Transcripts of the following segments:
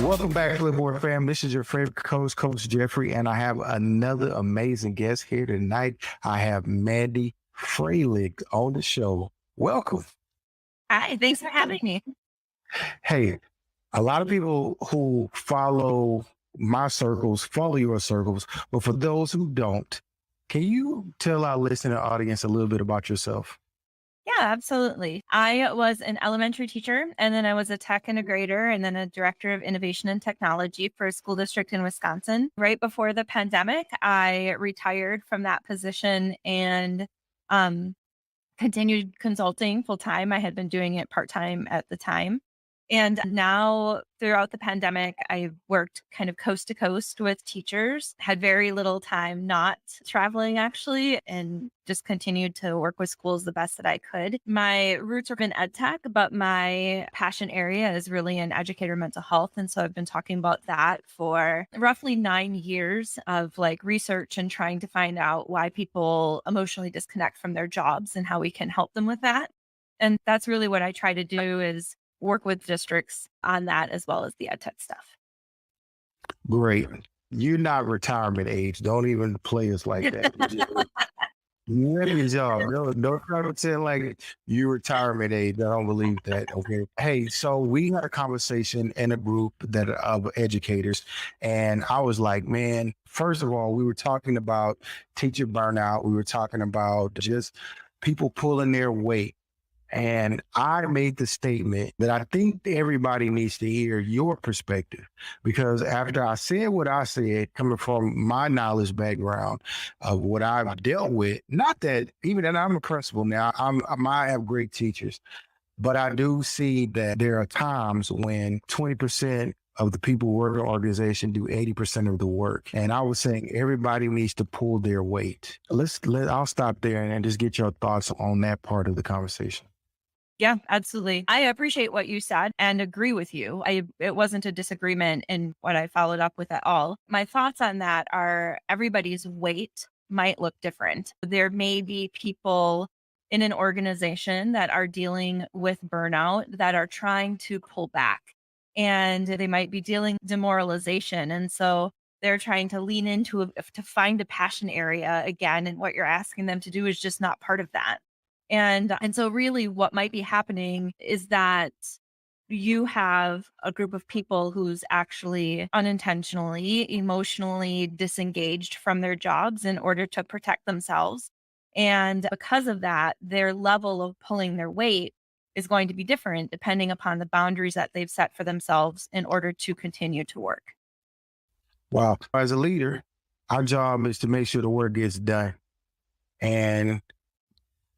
Welcome back, Flipboard fam. This is your favorite coach, Coach Jeffrey, and I have another amazing guest here tonight. I have Mandy Froehlich on the show. Welcome. Hi, thanks for having me. Hey, a lot of people who follow my circles follow your circles, but for those who don't, can you tell our listening audience a little bit about yourself? Yeah, absolutely. I was an elementary teacher, and then I was a tech integrator, and then a director of innovation and technology for a school district in Wisconsin. Right before the pandemic, I retired from that position and um, continued consulting full time. I had been doing it part time at the time. And now, throughout the pandemic, I worked kind of coast to coast with teachers, had very little time not traveling actually, and just continued to work with schools the best that I could. My roots are in ed tech, but my passion area is really in educator mental health. And so I've been talking about that for roughly 9 years of like research and trying to find out why people emotionally disconnect from their jobs and how we can help them with that. And that's really what I try to do is work with districts on that as well as the ed tech stuff. Great. You're not retirement age. Don't even play us like that. You really job. No try to pretend like you retirement age. I don't believe that. Okay. Hey, so we had a conversation in a group that of educators, and I was like, man, first of all, we were talking about teacher burnout. We were talking about just people pulling their weight. And I made the statement that I think everybody needs to hear your perspective, because after I said what I said, coming from my knowledge background of what I've dealt with, not that even that I'm a principal now, I have great teachers, but I do see that there are times when 20% of the people working in an organization do 80% of the work. And I was saying everybody needs to pull their weight. I'll stop there and just get your thoughts on that part of the conversation. Yeah, absolutely. I appreciate what you said and agree with you. It wasn't a disagreement in what I followed up with at all. My thoughts on that are everybody's weight might look different. There may be people in an organization that are dealing with burnout that are trying to pull back, and they might be dealing demoralization. And so they're trying to lean into to find a passion area again. And what you're asking them to do is just not part of that. And so really what might be happening is that you have a group of people who's actually unintentionally, emotionally disengaged from their jobs in order to protect themselves. And because of that, their level of pulling their weight is going to be different depending upon the boundaries that they've set for themselves in order to continue to work. Wow. As a leader, our job is to make sure the work gets done. And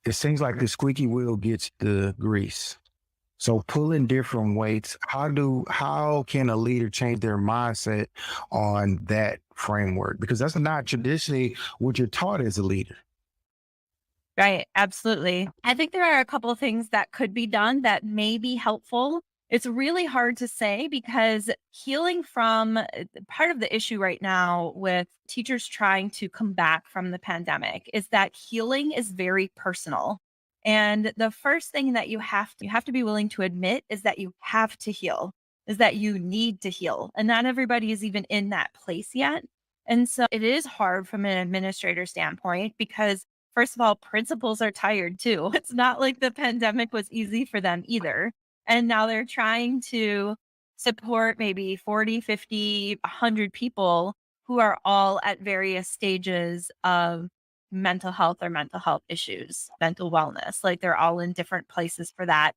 it seems like the squeaky wheel gets the grease. So pulling different weights, how can a leader change their mindset on that framework? Because that's not traditionally what you're taught as a leader. Right. Absolutely. I think there are a couple of things that could be done that may be helpful. It's really hard to say because healing from part of the issue right now with teachers trying to come back from the pandemic is that healing is very personal. And the first thing that you have to be willing to admit is that you have to heal, is that you need to heal. And not everybody is even in that place yet. And so it is hard from an administrator standpoint because first of all, principals are tired too. It's not like the pandemic was easy for them either. And now they're trying to support maybe 40, 50, 100 people who are all at various stages of mental health or mental health issues, mental wellness. Like they're all in different places for that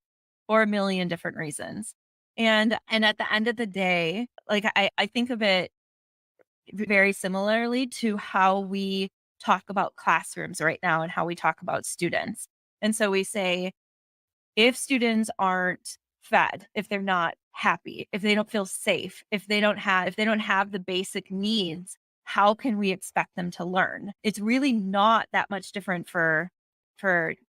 for a million different reasons. And at the end of the day, like I think of it very similarly to how we talk about classrooms right now and how we talk about students. And so we say, if students aren't fed, if they're not happy, if they don't feel safe, if they don't have the basic needs, how can we expect them to learn? It's really not that much different for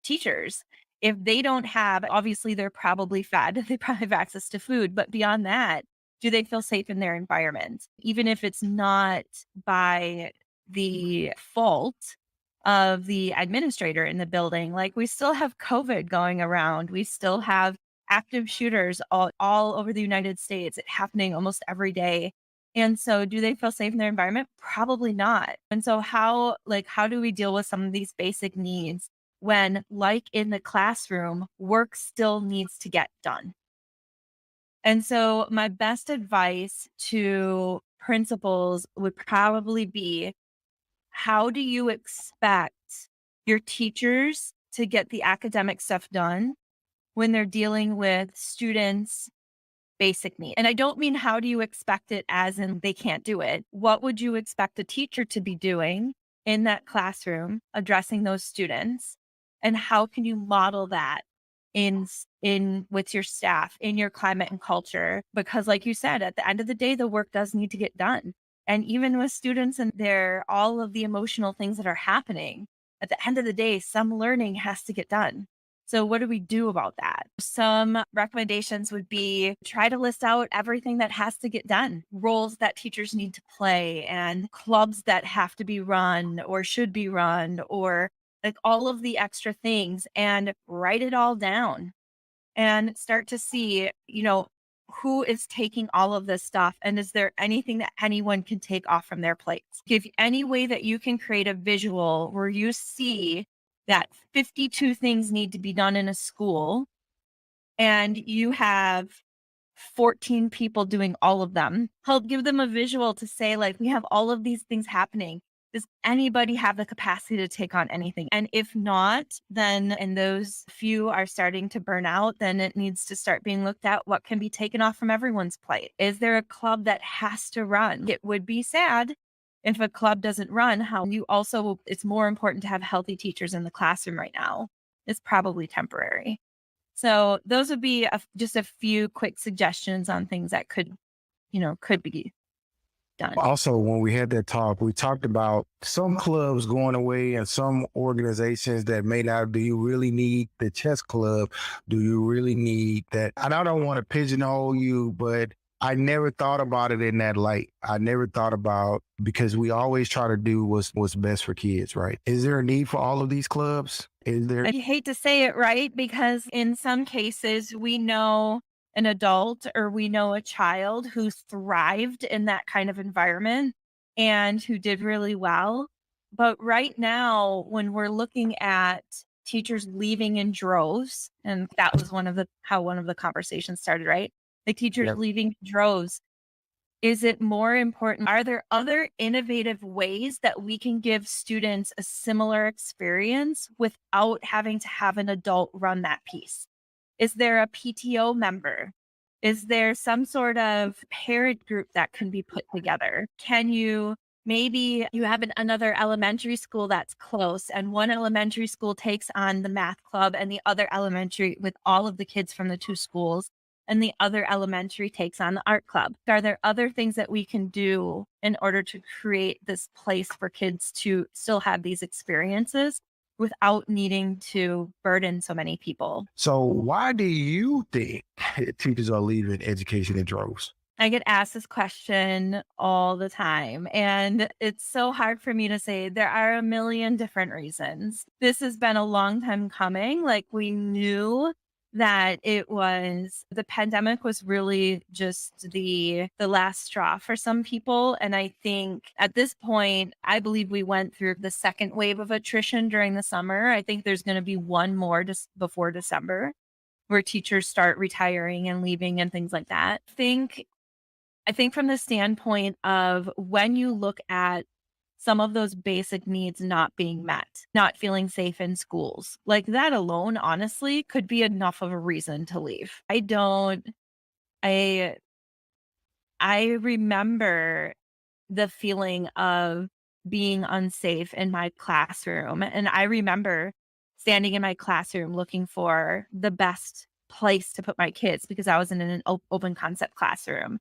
teachers. If they don't have, obviously they're probably fed, they probably have access to food, but beyond that, do they feel safe in their environment? Even if it's not by the fault of the administrator in the building, like we still have COVID going around. We still have active shooters all over the United States, happening almost every day. And so do they feel safe in their environment? Probably not. And so how do we deal with some of these basic needs when, like in the classroom, work still needs to get done? And so my best advice to principals would probably be, how do you expect your teachers to get the academic stuff done when they're dealing with students' basic needs? And I don't mean how do you expect it as in they can't do it. What would you expect a teacher to be doing in that classroom, addressing those students? And how can you model that in with your staff, in your climate and culture? Because like you said, at the end of the day, the work does need to get done. And even with students and all of the emotional things that are happening, at the end of the day, some learning has to get done. So what do we do about that? Some recommendations would be, try to list out everything that has to get done, roles that teachers need to play, and clubs that have to be run or should be run, or like all of the extra things, and write it all down and start to see, who is taking all of this stuff, and is there anything that anyone can take off from their plates? If any way that you can create a visual where you see that 52 things need to be done in a school and you have 14 people doing all of them, help give them a visual to say, like, we have all of these things happening. Does anybody have the capacity to take on anything? And if not, then, and those few are starting to burn out, then it needs to start being looked at what can be taken off from everyone's plate. Is there a club that has to run? It would be sad if a club doesn't run. It's more important to have healthy teachers in the classroom right now. It's probably temporary. So those would be just a few quick suggestions on things that could be done. Also, when we had that talk, we talked about some clubs going away and some organizations that may not. Do you really need the chess club? Do you really need that? And I don't want to pigeonhole you, but I never thought about it in that light. I never thought about, because we always try to do what's best for kids, right? Is there a need for all of these clubs? Is there? I hate to say it, right? Because in some cases, we know an adult or we know a child who thrived in that kind of environment and who did really well. But right now, when we're looking at teachers leaving in droves, and that was how one of the conversations started, right? Like teachers leaving in droves. Is it more important? Are there other innovative ways that we can give students a similar experience without having to have an adult run that piece? Is there a PTO member? Is there some sort of parent group that can be put together? Maybe you have another elementary school that's close, and one elementary school takes on the math club and the other elementary with all of the kids from the two schools, and the other elementary takes on the art club. Are there other things that we can do in order to create this place for kids to still have these experiences without needing to burden so many people? So why do you think teachers are leaving education in droves? I get asked this question all the time, and it's so hard for me to say. There are a million different reasons. This has been a long time coming. Like, we knew that the pandemic was really just the last straw for some people. And I think at this point, I believe we went through the second wave of attrition during the summer. I think there's going to be one more just before December where teachers start retiring and leaving and things like that. I think from the standpoint of when you look at some of those basic needs not being met, not feeling safe in schools, like that alone, honestly, could be enough of a reason to leave. I remember the feeling of being unsafe in my classroom. And I remember standing in my classroom looking for the best place to put my kids because I was in an open concept classroom.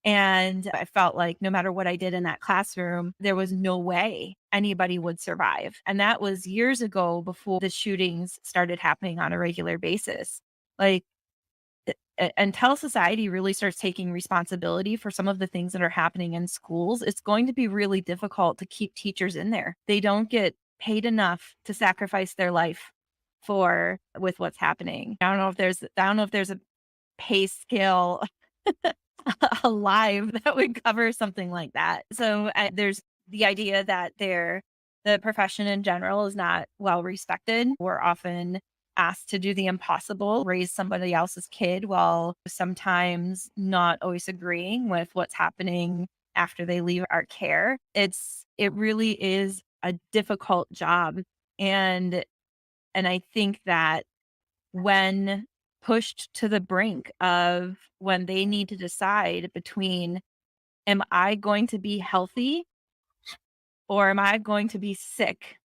And I felt like no matter what I did in that classroom, there was no way anybody would survive. And that was years ago before the shootings started happening on a regular basis. Like, until society really starts taking responsibility for some of the things that are happening in schools, it's going to be really difficult to keep teachers in there. They don't get paid enough to sacrifice their life with what's happening. I don't know if there's pay scale alive that would cover something like that. So there's the idea that the profession in general is not well respected. We're often asked to do the impossible, raise somebody else's kid, while sometimes not always agreeing with what's happening after they leave our care. It really is a difficult job. And I think that when pushed to the brink of when they need to decide between, am I going to be healthy or am I going to be sick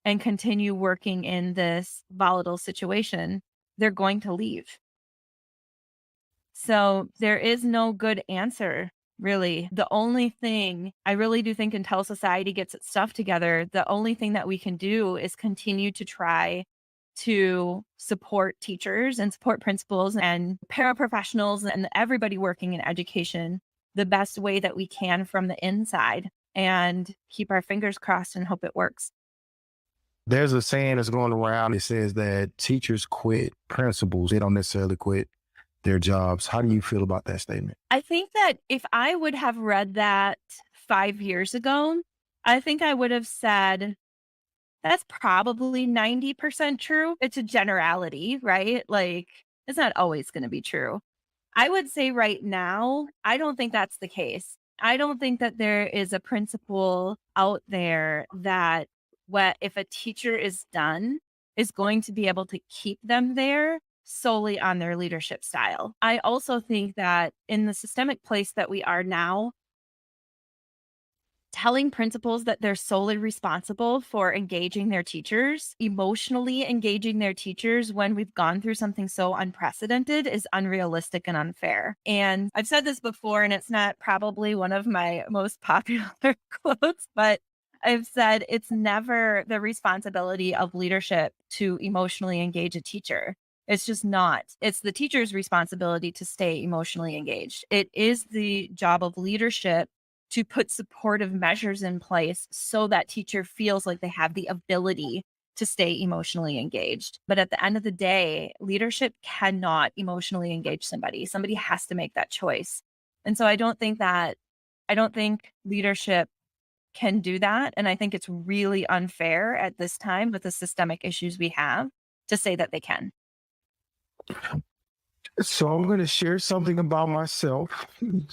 and continue working in this volatile situation, they're going to leave. So there is no good answer, really. The only thing I really do think, until society gets its stuff together, the only thing that we can do is continue to try to support teachers and support principals and paraprofessionals and everybody working in education the best way that we can from the inside, and keep our fingers crossed and hope it works. There's a saying that's going around. It says that teachers quit principals. They don't necessarily quit their jobs. How do you feel about that statement? I think that if I would have read that 5 years ago, I think I would have said, that's probably 90% true. It's a generality, right? Like, it's not always going to be true. I would say right now, I don't think that's the case. I don't think that there is a principal out there that if a teacher is done, is going to be able to keep them there solely on their leadership style. I also think that in the systemic place that we are now, telling principals that they're solely responsible for engaging their teachers, emotionally engaging their teachers when we've gone through something so unprecedented, is unrealistic and unfair. And I've said this before, and it's not probably one of my most popular quotes, but I've said it's never the responsibility of leadership to emotionally engage a teacher. It's just not. It's the teacher's responsibility to stay emotionally engaged. It is the job of leadership to put supportive measures in place so that teacher feels like they have the ability to stay emotionally engaged. But at the end of the day, leadership cannot emotionally engage somebody. Somebody has to make that choice. And so I don't think leadership can do that. And I think it's really unfair at this time with the systemic issues we have to say that they can. So I'm going to share something about myself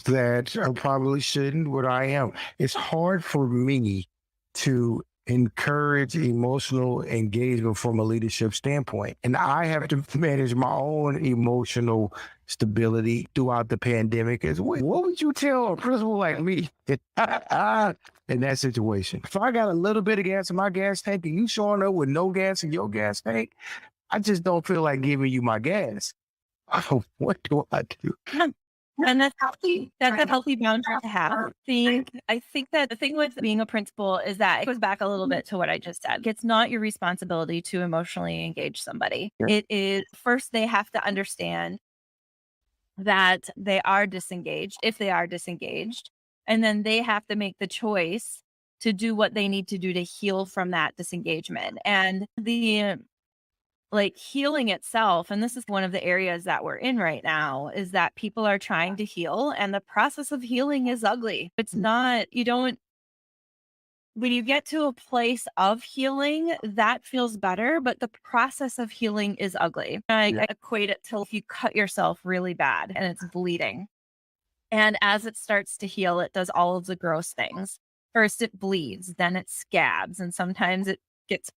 that I probably shouldn't, but I am. It's hard for me to encourage emotional engagement from a leadership standpoint. And I have to manage my own emotional stability throughout the pandemic as well. What would you tell a principal like me in that situation? If I got a little bit of gas in my gas tank and you showing up with no gas in your gas tank, I just don't feel like giving you my gas. Oh, what do I do? And that's healthy. That's a healthy boundary to have. I think that the thing with being a principal is that it goes back a little bit to what I just said. It's not your responsibility to emotionally engage somebody. Yeah. It is, first, they have to understand that they are disengaged, if they are disengaged, and then they have to make the choice to do what they need to do to heal from that disengagement. And the healing itself, and this is one of the areas that we're in right now, is that people are trying to heal, and the process of healing is ugly. It's not, when you get to a place of healing, that feels better, but the process of healing is ugly. I equate it to if you cut yourself really bad and it's bleeding. And as it starts to heal, it does all of the gross things. First, it bleeds, then it scabs, and sometimes it gets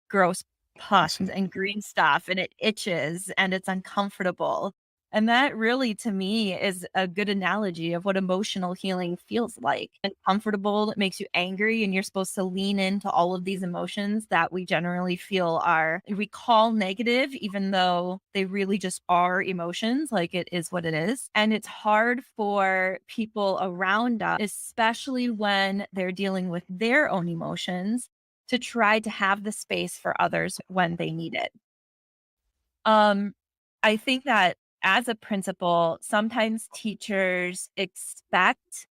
gross pus and green stuff, and it itches and it's uncomfortable. And that really, to me, is a good analogy of what emotional healing feels like. Uncomfortable, it makes you angry, and you're supposed to lean into all of these emotions that we generally feel we call negative, even though they really just are emotions. Like, it is what it is. And it's hard for people around us, especially when they're dealing with their own emotions, to try to have the space for others when they need it. I think that as a principal, sometimes teachers expect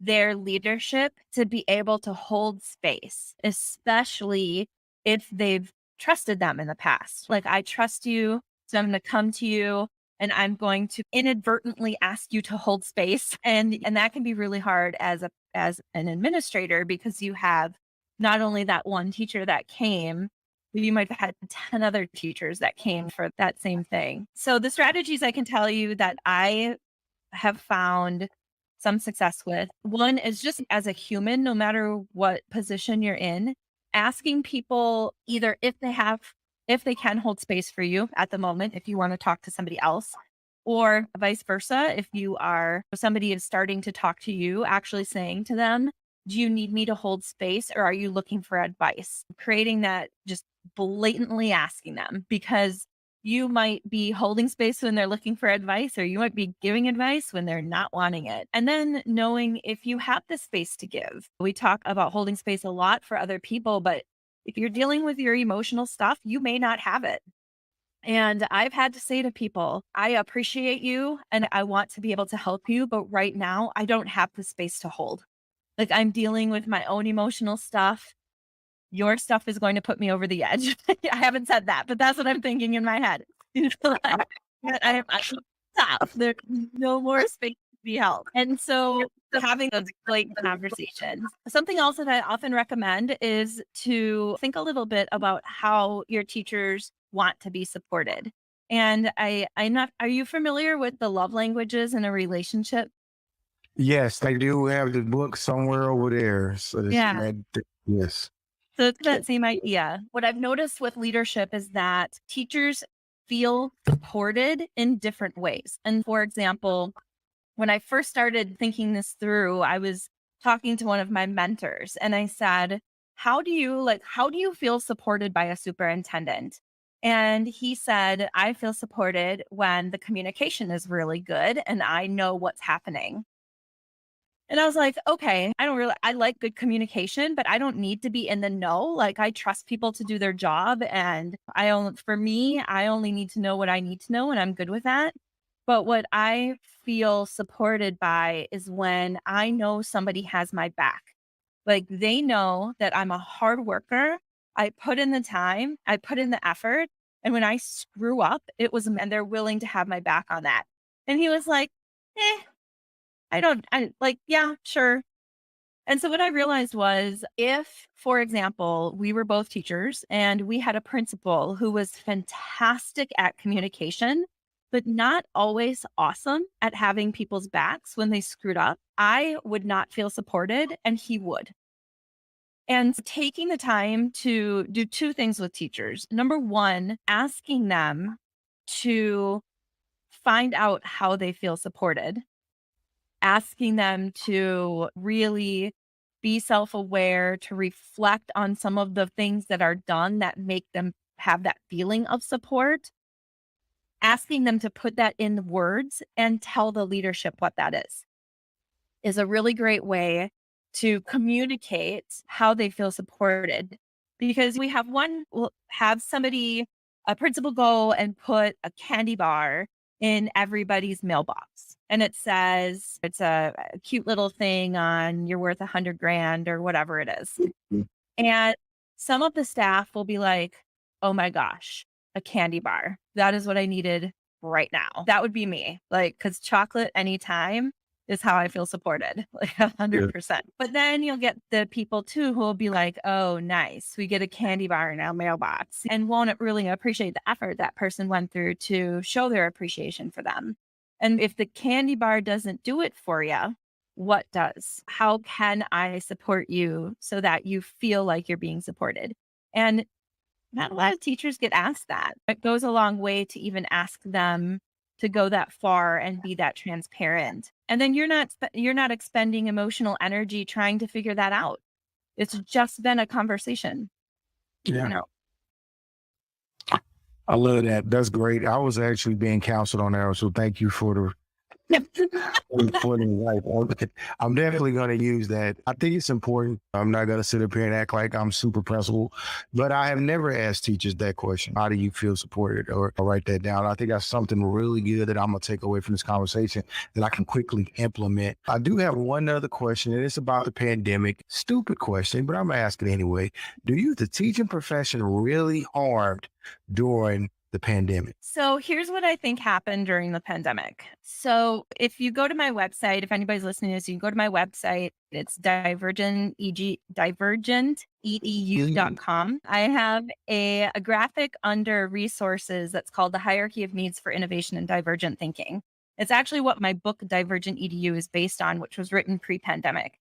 their leadership to be able to hold space, especially if they've trusted them in the past. Like, I trust you, so I'm going to come to you and I'm going to inadvertently ask you to hold space. And that can be really hard as an administrator, because you have not only that one teacher that came, but you might have had 10 other teachers that came for that same thing. So the strategies I can tell you that I have found some success with, one is just as a human, no matter what position you're in, asking people either if they can hold space for you at the moment, if you want to talk to somebody else, or vice versa. If somebody is starting to talk to you, actually saying to them, do you need me to hold space, or are you looking for advice? Creating that, just blatantly asking them, because you might be holding space when they're looking for advice, or you might be giving advice when they're not wanting it. And then knowing if you have the space to give. We talk about holding space a lot for other people, but if you're dealing with your emotional stuff, you may not have it. And I've had to say to people, I appreciate you and I want to be able to help you, but right now I don't have the space to hold. Like, I'm dealing with my own emotional stuff. Your stuff is going to put me over the edge. I haven't said that, but that's what I'm thinking in my head. I'm stop. There's no more space to be held. And so having those blatant conversations. Something else that I often recommend is to think a little bit about how your teachers want to be supported. And are you familiar with the love languages in a relationship? Yes, they do have the book somewhere over there. So Yeah. yes. So it's that same idea. What I've noticed with leadership is that teachers feel supported in different ways. And for example, when I first started thinking this through, I was talking to one of my mentors and I said, how do you feel supported by a superintendent? And he said, I feel supported when the communication is really good and I know what's happening. And I was like, okay, I like good communication, but I don't need to be in the know. Like, I trust people to do their job. And I only need to know what I need to know, and I'm good with that. But what I feel supported by is when I know somebody has my back. Like, they know that I'm a hard worker. I put in the time, I put in the effort. And when I screw up, and they're willing to have my back on that. And he was like, yeah, sure. And so what I realized was, if, for example, we were both teachers and we had a principal who was fantastic at communication, but not always awesome at having people's backs when they screwed up, I would not feel supported and he would. And taking the time to do two things with teachers. Number one, asking them to find out how they feel supported. Asking them to really be self-aware, to reflect on some of the things that are done that make them have that feeling of support. Asking them to put that in words and tell the leadership what that is a really great way to communicate how they feel supported. Because we'll have a principal go and put a candy bar in everybody's mailbox. And it says, it's a cute little thing on, you're worth 100 grand or whatever it is. And some of the staff will be like, oh my gosh, a candy bar. That is what I needed right now. That would be me. Like, because chocolate anytime is how I feel supported, like 100%. But then you'll get the people too who will be like, oh, nice. We get a candy bar in our mailbox, and won't really appreciate the effort that person went through to show their appreciation for them. And if the candy bar doesn't do it for you, what does? How can I support you so that you feel like you're being supported? And not a lot of teachers get asked that. It goes a long way to even ask them to go that far and be that transparent. And then you're not expending emotional energy trying to figure that out. It's just been a conversation. Yeah. You know? I love that. That's great. I was actually being counseled on that. So thank you for the I'm definitely going to use that. I think it's important. I'm not going to sit up here and act like I'm super principled, but I have never asked teachers that question. How do you feel supported? Or write that down. I think that's something really good that I'm going to take away from this conversation that I can quickly implement. I do have one other question, and it's about the pandemic. Stupid question, but I'm going to ask it anyway. Do you, the teaching profession, really harmed during the pandemic? So here's what I think happened during the pandemic. So if you go to my website, if anybody's listening to this, you can go to my website. It's divergentedu.com. I have a graphic under resources that's called The Hierarchy of Needs for Innovation and Divergent Thinking. It's actually what my book, Divergent EDU, is based on, which was written pre-pandemic.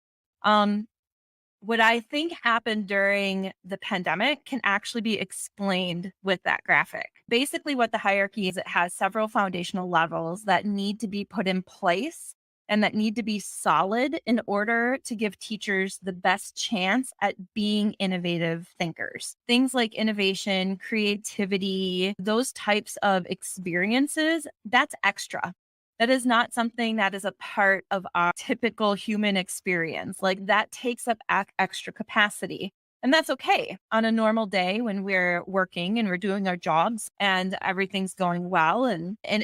What I think happened during the pandemic can actually be explained with that graphic. Basically, what the hierarchy is, it has several foundational levels that need to be put in place and that need to be solid in order to give teachers the best chance at being innovative thinkers. Things like innovation, creativity, those types of experiences, that's extra. That is not something that is a part of our typical human experience. Like that takes up extra capacity. And that's okay on a normal day when we're working and we're doing our jobs and everything's going well.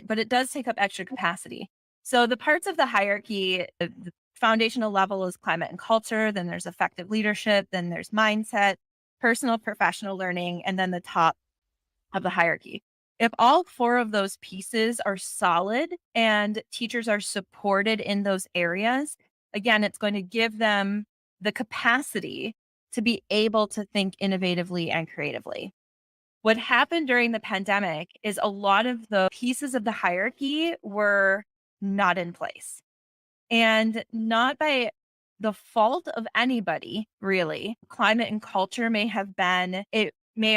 But it does take up extra capacity. So the parts of the hierarchy, the foundational level is climate and culture. Then there's effective leadership. Then there's mindset, personal, professional learning, and then the top of the hierarchy. If all four of those pieces are solid and teachers are supported in those areas, again, it's going to give them the capacity to be able to think innovatively and creatively. What happened during the pandemic is a lot of the pieces of the hierarchy were not in place, and not by the fault of anybody, really. Climate and culture may have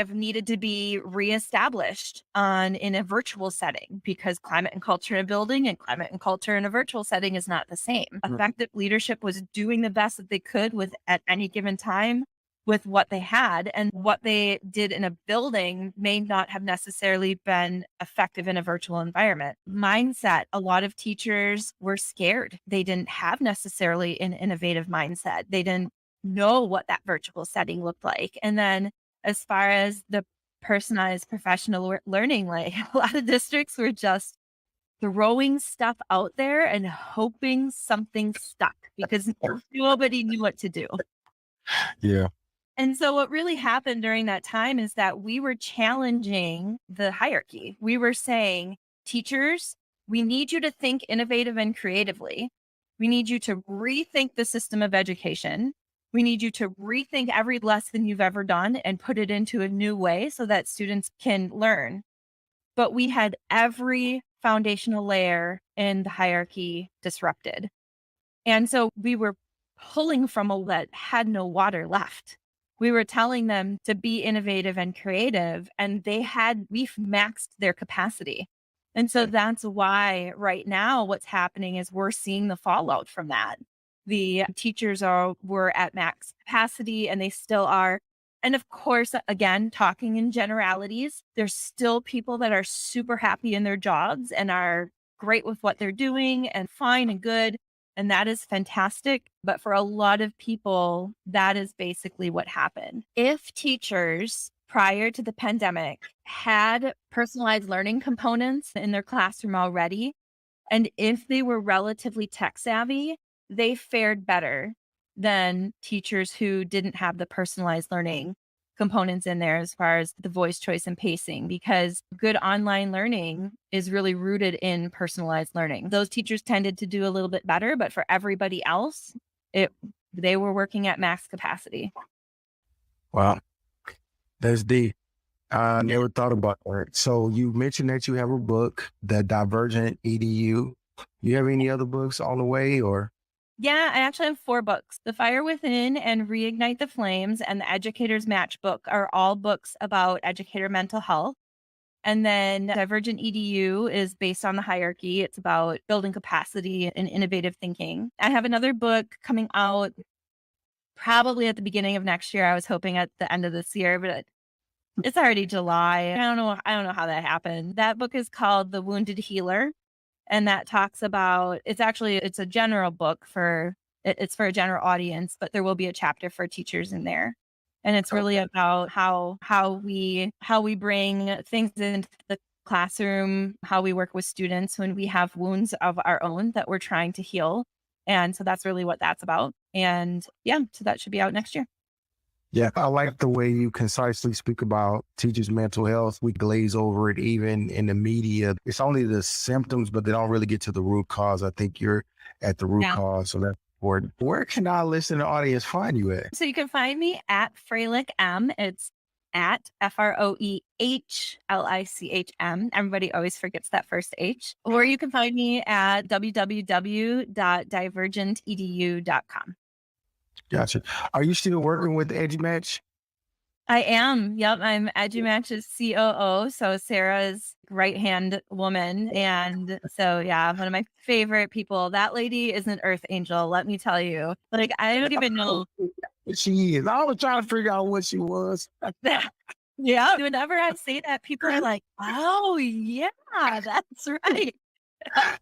needed to be reestablished in a virtual setting, because climate and culture in a building and climate and culture in a virtual setting is not the same. Effective leadership was doing the best that they could at any given time with what they had, and what they did in a building may not have necessarily been effective in a virtual environment. Mindset, a lot of teachers were scared. They didn't have necessarily an innovative mindset. They didn't know what that virtual setting looked like. And then as far as the personalized professional learning, like a lot of districts were just throwing stuff out there and hoping something stuck because nobody knew what to do. Yeah. And so what really happened during that time is that we were challenging the hierarchy. We were saying, teachers, we need you to think innovative and creatively. We need you to rethink the system of education. We need you to rethink every lesson you've ever done and put it into a new way so that students can learn. But we had every foundational layer in the hierarchy disrupted. And so we were pulling from a well that had no water left. We were telling them to be innovative and creative, and we've maxed their capacity. And so that's why right now what's happening is we're seeing the fallout from that. The teachers were at max capacity, and they still are. And of course, again, talking in generalities, there's still people that are super happy in their jobs and are great with what they're doing and fine and good. And that is fantastic. But for a lot of people, that is basically what happened. If teachers prior to the pandemic had personalized learning components in their classroom already, and if they were relatively tech savvy, they fared better than teachers who didn't have the personalized learning components in there as far as the voice choice and pacing, because good online learning is really rooted in personalized learning. Those teachers tended to do a little bit better, but for everybody else, they were working at max capacity. Wow. That's deep. I never thought about that. So you mentioned that you have a book, the Divergent EDU. You have any other books on the way, or? Yeah, I actually have 4 books. The Fire Within and Reignite the Flames and the Educators Matchbook are all books about educator mental health. And then Divergent EDU is based on the hierarchy. It's about building capacity and innovative thinking. I have another book coming out probably at the beginning of next year. I was hoping at the end of this year, but it's already July. I don't know how that happened. That book is called The Wounded Healer. And that talks about, it's a general book it's for a general audience, but there will be a chapter for teachers in there. And it's really about how we bring things into the classroom, how we work with students when we have wounds of our own that we're trying to heal. And so that's really what that's about. And yeah, so that should be out next year. Yeah, I like the way you concisely speak about teachers' mental health. We glaze over it even in the media. It's only the symptoms, but they don't really get to the root cause. I think you're at the root Yeah. cause, so that's important. Where can our listening audience find you at? So you can find me at Froehlich M. It's at FROEHLICHM. Everybody always forgets that first H. Or you can find me at www.divergentedu.com. Gotcha. Are you still working with EduMatch? I am. Yep. I'm EduMatch's COO. So Sarah's right-hand woman. And so, yeah, one of my favorite people. That lady is an earth angel. Let me tell you, like, I don't even know. She is. I was trying to figure out what she was. Yeah. Whenever I say that, people are like, oh, yeah, that's right.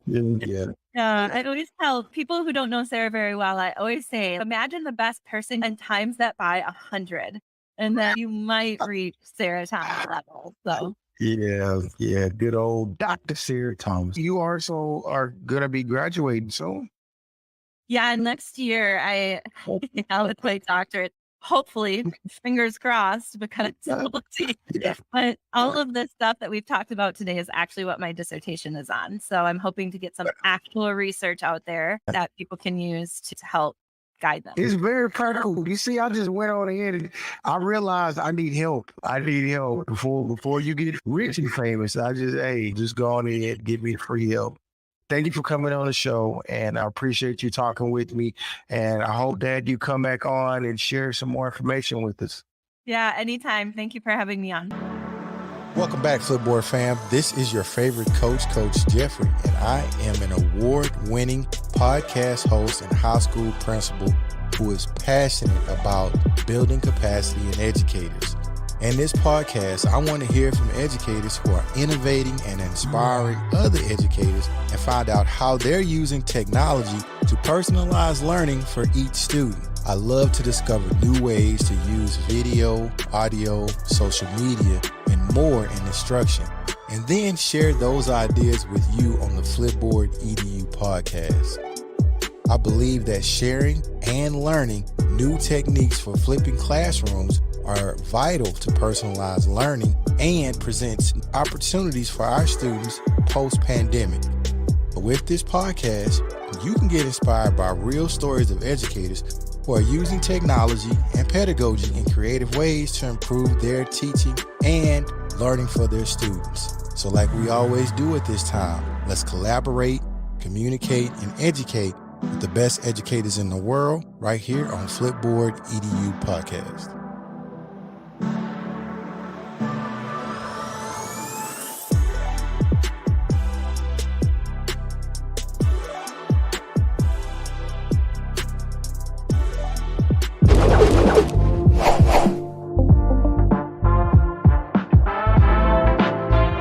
Yeah. I always tell people who don't know Sarah very well, I always say, imagine the best person and times that by 100. And then you might reach Sarah Thomas level. So Yeah. Good old Dr. Sarah Thomas. You also are going to be graduating soon. yeah, next year with my doctorate, hopefully, fingers crossed, because we'll see. But all of this stuff that we've talked about today is actually what my dissertation is on. So I'm hoping to get some actual research out there that people can use to help guide them. It's very practical. You see, I just went on ahead and I realized I need help. Before you get rich and famous. Just go on ahead, give me free help. Thank you for coming on the show, and I appreciate you talking with me. And I hope that you come back on and share some more information with us. Yeah, anytime. Thank you for having me on. Welcome back, Flipboard fam. This is your favorite coach, Coach Jeffrey, and I am an award-winning podcast host and high school principal who is passionate about building capacity in educators. In this podcast, I want to hear from educators who are innovating and inspiring other educators and find out how they're using technology to personalize learning for each student. I love to discover new ways to use video, audio, social media, and more in instruction, and then share those ideas with you on the Flipboard EDU podcast. I believe that sharing and learning new techniques for flipping classrooms are vital to personalized learning and presents opportunities for our students post-pandemic. With this podcast, you can get inspired by real stories of educators who are using technology and pedagogy in creative ways to improve their teaching and learning for their students. So like we always do at this time, let's collaborate, communicate, and educate with the best educators in the world right here on Flipboard EDU Podcast.